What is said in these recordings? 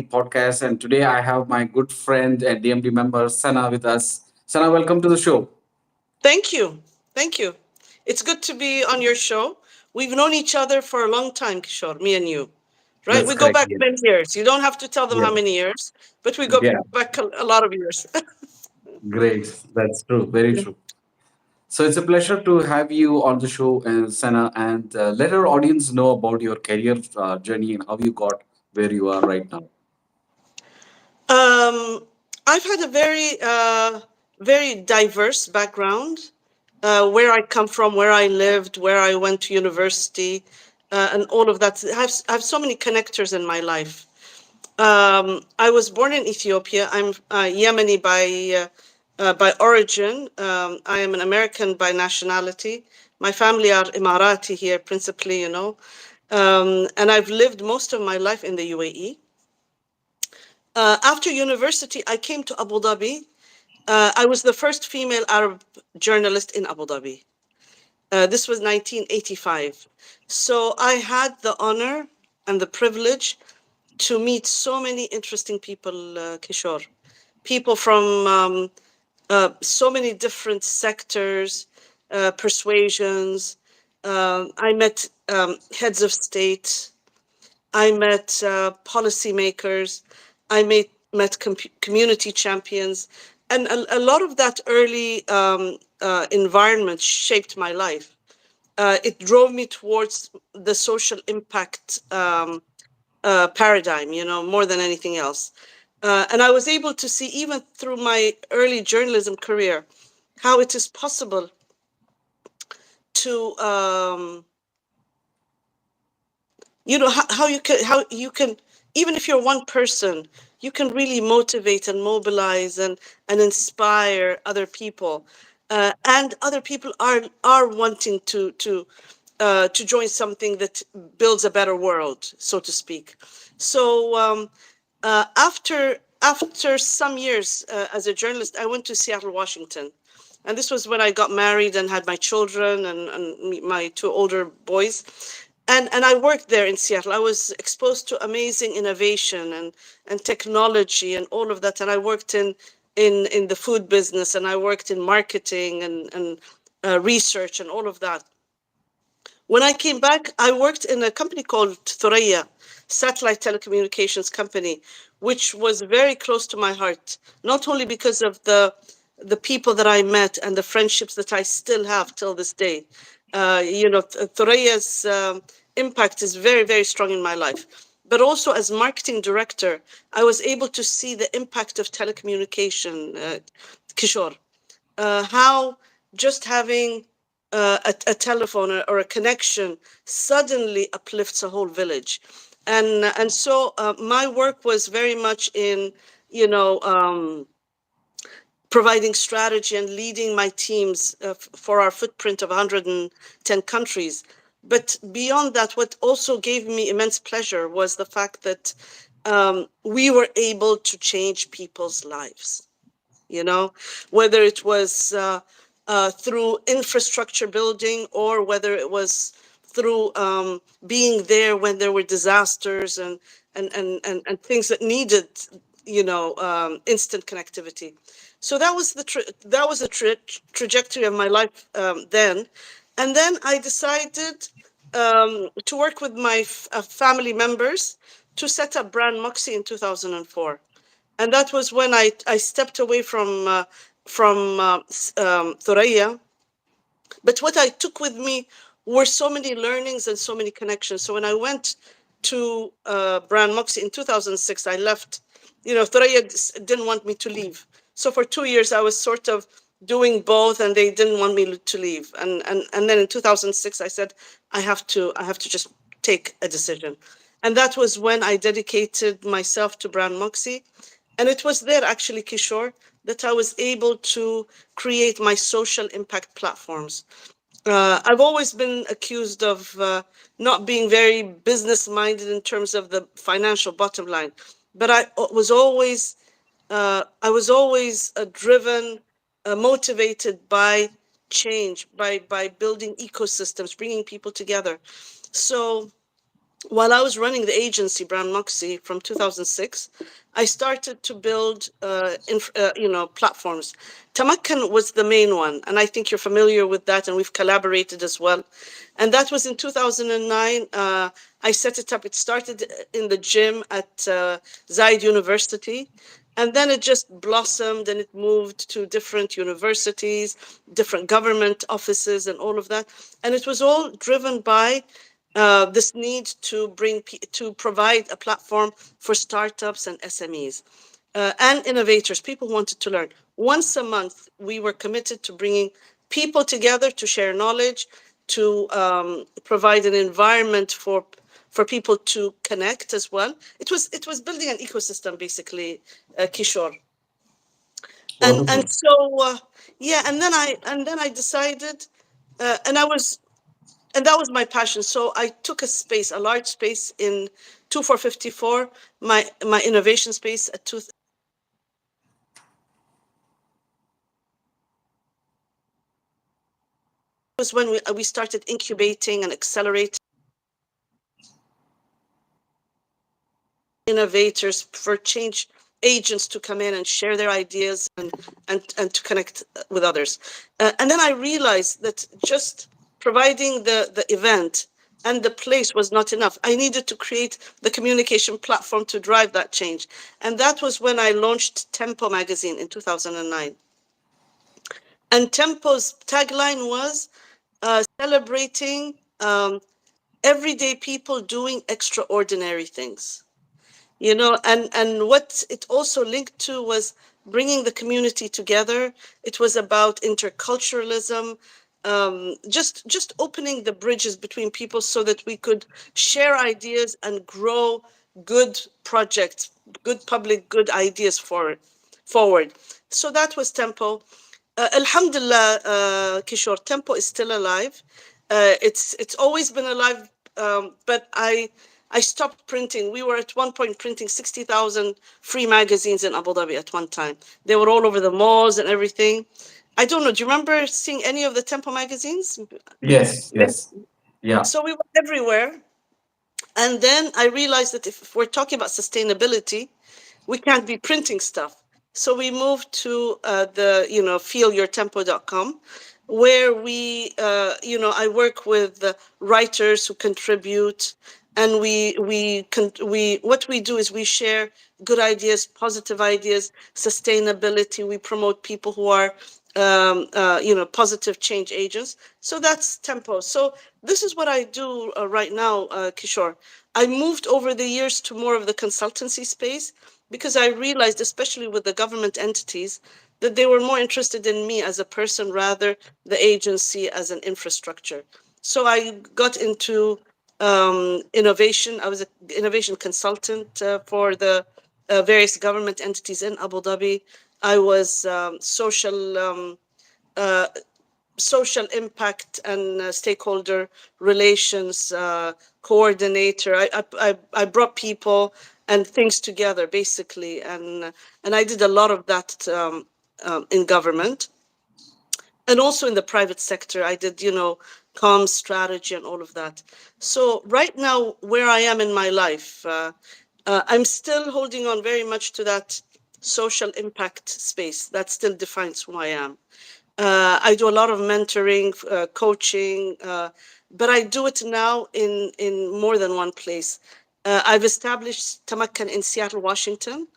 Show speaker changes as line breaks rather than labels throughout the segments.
podcast. And today I have my good friend and DMD member Sana with us. Sana, welcome to the show.
Thank you. Thank you. It's good to be on your show. We've known each other for a long time, Kishore, me and you. Right?
That's
We go
correct.
back
Yeah.
many years. You don't have to tell them
Yeah.
how many years, but we go
Yeah.
back a lot of years.
Great. That's true. Very
Yeah.
true. So it's a pleasure to have you on the show, Sana, and let our audience know about your career journey and how you got where you are right now.
Um, I've had a very diverse background. Where I come from, where I lived, where I went to university, and all of that. I have so many connectors in my life. I was born in Ethiopia. I'm Yemeni by origin. I am an American by nationality. My family are Emirati here, principally, and I've lived most of my life in the UAE. After university, I came to Abu Dhabi. I was the first female Arab journalist in Abu Dhabi. This was 1985. So I had the honor and the privilege to meet so many interesting people, Kishore. People from so many different sectors, persuasions. I met heads of state. I met policymakers. I met community champions. And a lot of that early environment shaped my life. It drove me towards the social impact paradigm, more than anything else. And I was able to see, even through my early journalism career, how it is possible to, how you can, even if you're one person, you can really motivate and mobilize and inspire other people. And other people are wanting to join something that builds a better world, so to speak. So after some years as a journalist, I went to Seattle, Washington, and this was when I got married and had my children and my two older boys. And I worked there in Seattle. I was exposed to amazing innovation and technology and all of that. And I worked in the food business, and I worked in marketing and research and all of that. When I came back, I worked in a company called Thuraya, satellite telecommunications company, which was very close to my heart, not only because of the people that I met and the friendships that I still have till this day. Thuraya's impact is very, very strong in my life. But also as marketing director, I was able to see the impact of telecommunication, Kishore. How just having a telephone or a connection suddenly uplifts a whole village. And so my work was very much in, you know, providing strategy and leading my teams for our footprint of 110 countries. But beyond that, what also gave me immense pleasure was the fact that we were able to change people's lives, whether it was through infrastructure building, or whether it was through being there when there were disasters and things that needed, instant connectivity. So that was the trajectory of my life then. And then I decided to work with my family members to set up Brand Moxie in 2004. And that was when I stepped away from Thuraya. But what I took with me were so many learnings and so many connections. So when I went to Brand Moxie in 2006, I left. Thuraya didn't want me to leave. So for 2 years, I was sort of doing both, and they didn't want me to leave. And then in 2006, I said, I have to just take a decision. And that was when I dedicated myself to Brand Moxie. And it was there, actually, Kishore, that I was able to create my social impact platforms. I've always been accused of not being very business minded in terms of the financial bottom line, but I was always driven, motivated by change, by building ecosystems, bringing people together. So while I was running the agency Brand Moxie from 2006, I started to build, platforms. Tamakkan was the main one, and I think you're familiar with that, and we've collaborated as well. And that was in 2009. I set it up. It started in the gym at Zayed University. And then it just blossomed and it moved to different universities, different government offices, and all of that. And it was all driven by this need to to provide a platform for startups and SMEs and innovators. People wanted to learn. Once a month, we were committed to bringing people together to share knowledge, to provide an environment for people to connect as well. It was building an ecosystem, basically, Kishore. And
Wonderful.
so yeah, and then I decided, and I was and that was my passion. So I took a space, a large space in 2454, my innovation space at two. Was when we started incubating and accelerating innovators for change agents to come in and share their ideas and to connect with others. And then I realized that just providing the event and the place was not enough. I needed to create the communication platform to drive that change. And that was when I launched Tempo magazine in 2009. And Tempo's tagline was celebrating everyday people doing extraordinary things. And what it also linked to was bringing the community together. It was about interculturalism, just opening the bridges between people so that we could share ideas and grow good projects, good public good ideas forward. So that was Tempo. Alhamdulillah, Kishore, Tempo is still alive. It's always been alive, but I stopped printing. We were at one point printing 60,000 free magazines in Abu Dhabi at one time. They were all over the malls and everything. I don't know. Do you remember seeing any of the Tempo magazines?
Yes, yes. Yeah.
So we were everywhere. And then I realized that if we're talking about sustainability, we can't be printing stuff. So we moved to feelyourtempo.com, where I work with writers who contribute, and what we do is we share good ideas, positive ideas, sustainability. We promote people who are positive change agents. So that's Tempo. So this is what I do right now, Kishore. I moved over the years to more of the consultancy space because I realized, especially with the government entities, that they were more interested in me as a person rather the agency as an infrastructure. So I got into innovation. I was an innovation consultant for the various government entities in Abu Dhabi. I was uh, social impact and stakeholder relations coordinator. I brought people and things together, basically, and I did a lot of that in government, and also in the private sector. I did, comms strategy and all of that. So right now, where I am in my life, I'm still holding on very much to that social impact space. That still defines who I am. I do a lot of mentoring, coaching, but I do it now in more than one place. I've established Tamakkan in Seattle, Washington.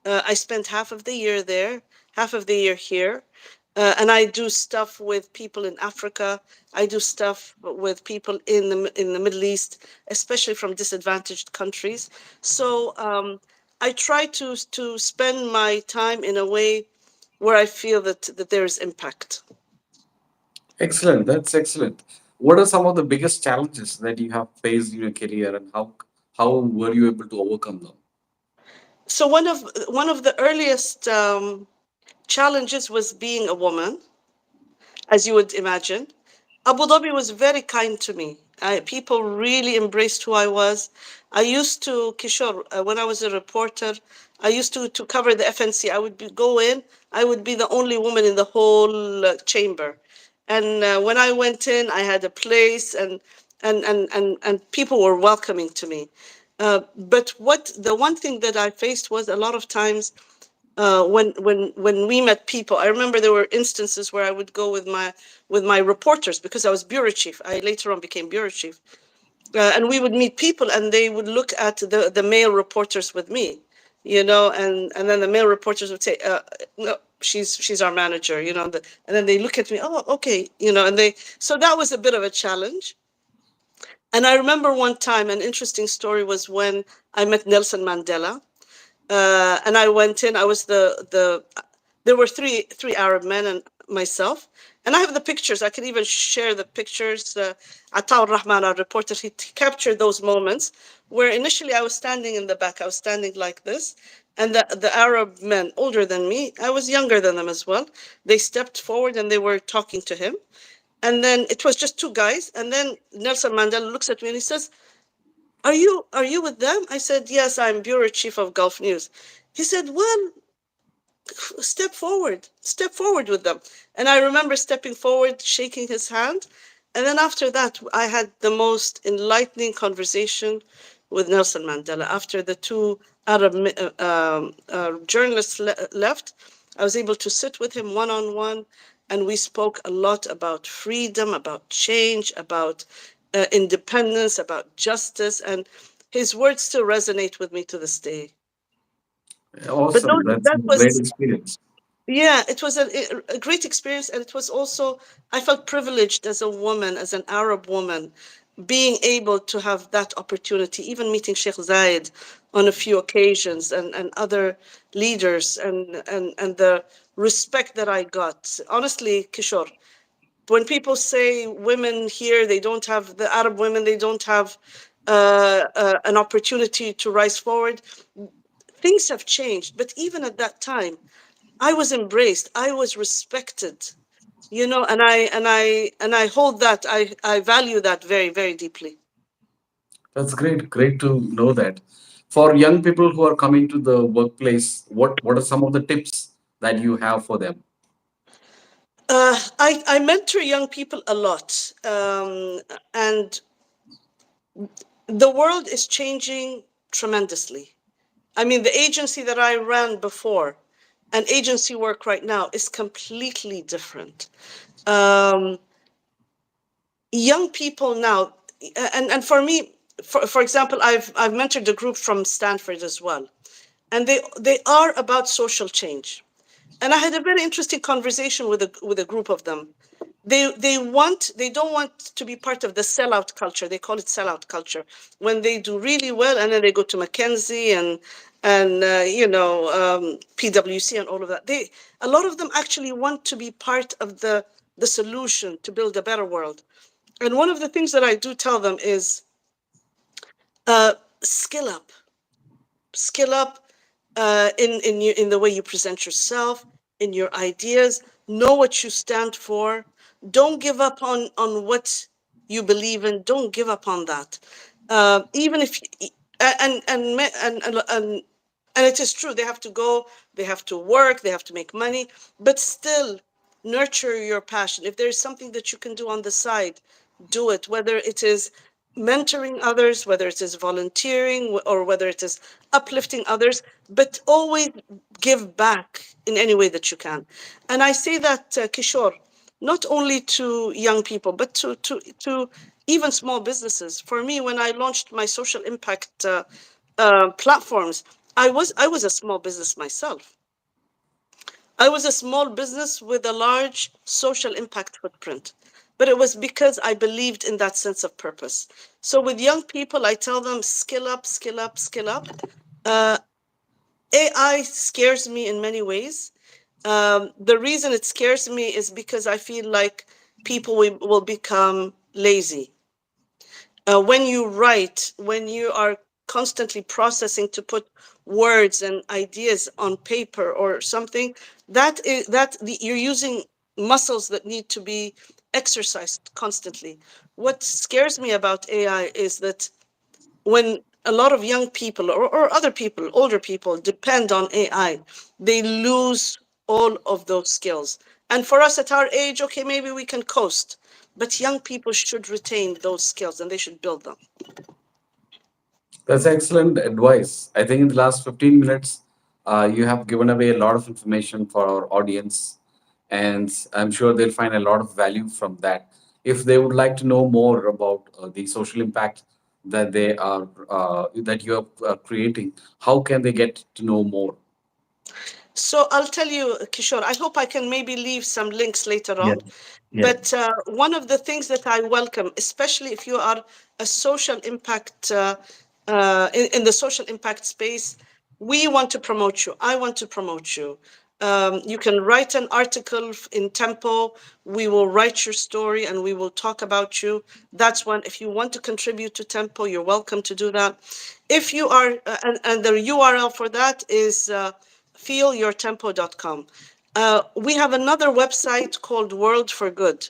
I spent half of the year there, half of the year here. And I do stuff with people in Africa. I do stuff with people in the Middle East, especially from disadvantaged countries. So I try to spend my time in a way where I feel that there is impact.
Excellent. That's excellent. What are some of the biggest challenges that you have faced in your career, and how were you able to overcome them?
So one of the earliest challenges was being a woman, as you would imagine. Abu Dhabi was very kind to me. People really embraced who I was. I used to, Kishore, when I was a reporter, I used to cover the FNC. I would go in, I would be the only woman in the whole chamber. And when I went in, I had a place, and and people were welcoming to me. But what the one thing that I faced was a lot of times when we met people. I remember there were instances where I would go with my reporters because I was bureau chief. I later on became bureau chief, and we would meet people, and they would look at the male reporters with me, and then the male reporters would say, "No, she's our manager," and then they look at me, "Oh, okay," and they so that was a bit of a challenge. And I remember one time, an interesting story was when I met Nelson Mandela, and I went in. I was there were three Arab men and myself, and I have the pictures. I can even share the pictures. Ataur Rahman, our reporter, he captured those moments where initially I was standing in the back. I was standing like this, and the Arab men, older than me, I was younger than them as well. They stepped forward and they were talking to him. And then it was just two guys. And then Nelson Mandela looks at me and he says, are you with them? I said, yes, I'm bureau chief of Gulf News. He said, well, step forward with them. And I remember stepping forward, shaking his hand. And then after that, I had the most enlightening conversation with Nelson Mandela. After the two Arab journalists left, I was able to sit with him one on one, and we spoke a lot about freedom, about change, about independence, about justice. And his words still resonate with me to this day. But
Awesome. That's a
that
great
was,
experience.
yeah, it was a great experience. And it was also, I felt privileged as a woman, as an Arab woman, being able to have that opportunity, even meeting Sheikh Zayed on a few occasions, and other leaders, and the respect that I got. Honestly, Kishore, when people say women here, they don't have, the Arab women, they don't have an opportunity to rise forward, things have changed. But even at that time, I was embraced, I was respected, and I hold that, I value that very, very deeply.
That's great. Great to know that. For young people who are coming to the workplace, what are some of the tips that you have for them?
I mentor young people a lot, and the world is changing tremendously. I mean, the agency that I ran before and agency work right now is completely different. Um, Young people now, and for me, for example, I've mentored a group from Stanford as well, and they are about social change. And I had a very interesting conversation with a group of them. They don't want to be part of the sellout culture. They call it sellout culture, when they do really well and then they go to McKinsey and PwC and all of that. A lot of them actually want to be part of the solution to build a better world. And one of the things that I do tell them is uh, skill up, skill up in the way you present yourself, in your ideas. Know what you stand for. Don't give up on what you believe in. Don't give up on that. Even if and it is true, they have to go, they have to work, they have to make money, but still nurture your passion. If there's something that you can do on the side, do it, whether it is mentoring others, whether it is volunteering, or whether it is uplifting others, but always give back in any way that you can. And I say that, Kishore, not only to young people, but to even small businesses. For me, when I launched my social impact platforms, I was a small business myself. I was a small business with a large social impact footprint, but it was because I believed in that sense of purpose. So with young people, I tell them, skill up, skill up, skill up. Uh, AI scares me in many ways. The reason it scares me is because I feel like people will become lazy. When you write, when you are constantly processing to put words and ideas on paper or something, you're using muscles that need to be exercised constantly. What scares me about AI is that when a lot of young people, or other people, older people, depend on AI, they lose all of those skills. And for us at our age, okay, maybe we can coast. but young people should retain those skills and they should build them.
That's excellent advice. I think in the last 15 minutes, you have given away a lot of information for our audience, and I'm sure they'll find a lot of value from that. If they would like to know more about the social impact that they are that you are creating, how can they get to know more?
So I'll tell you, Kishore, I hope I can maybe leave some links later
Yeah,
on.
yeah,
But one of the things that I welcome, especially if you are a social impact, in the social impact space, we want to promote you. I want to promote you. You can write an article in Tempo. We will write your story and we will talk about you. That's one. If you want to contribute to Tempo, you're welcome to do that. If you are, and the URL for that is feelyourtempo.com. We have another website called World for Good.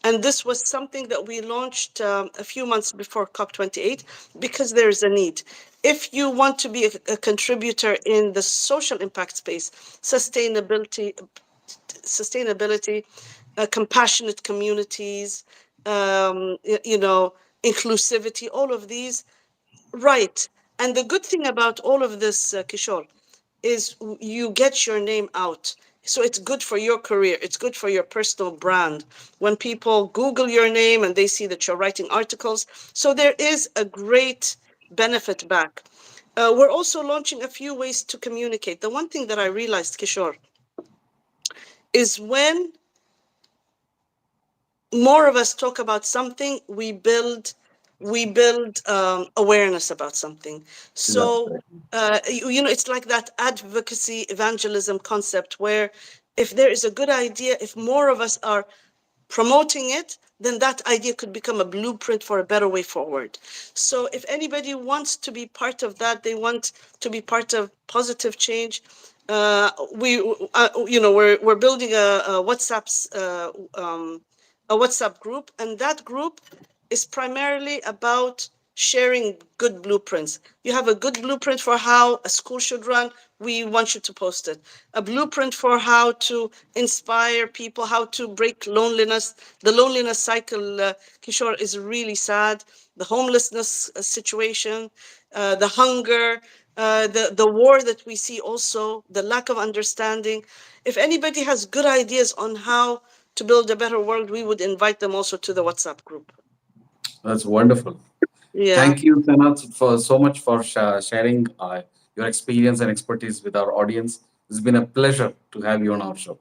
And this was something that we launched a few months before COP28 because there is a need. If you want to be a contributor in the social impact space, sustainability, compassionate communities, you know, inclusivity, all of these, right. And the good thing about all of this, Kishore, is you get your name out. So it's good for your career. It's good for your personal brand. When people Google your name and they see that you're writing articles. So there is a great benefit back. We're also launching a few ways to communicate. The one thing that I realized, Kishore, is when more of us talk about something, we build awareness about something.
that's
So
right.
you know, it's like that advocacy evangelism concept where if there is a good idea, if more of us are promoting it, then that idea could become a blueprint for a better way forward. So if anybody wants to be part of that, they want to be part of positive change. You know, we're building a WhatsApp group, and that group is primarily about sharing good blueprints. You have a good blueprint for how a school should run, we want you to post it. A blueprint for how to inspire people, how to break loneliness. The loneliness cycle, Kishore, is really sad. The homelessness situation, the hunger, the war that we see also, the lack of understanding. If anybody has good ideas on how to build a better world, we would invite them also to the WhatsApp group.
That's wonderful.
Yeah.
Thank you, Sanat, for so much for sharing your experience and expertise with our audience. It's been a pleasure to have you on our show.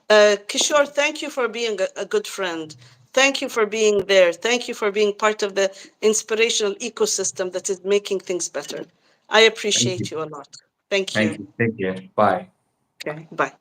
Kishore, thank you for being a good friend. Thank you for being there. Thank you for being part of the inspirational ecosystem that is making things better. I
Thank
appreciate
you.
you a lot. Thank
Thank
you.
you. Take care. Bye.
Okay, bye.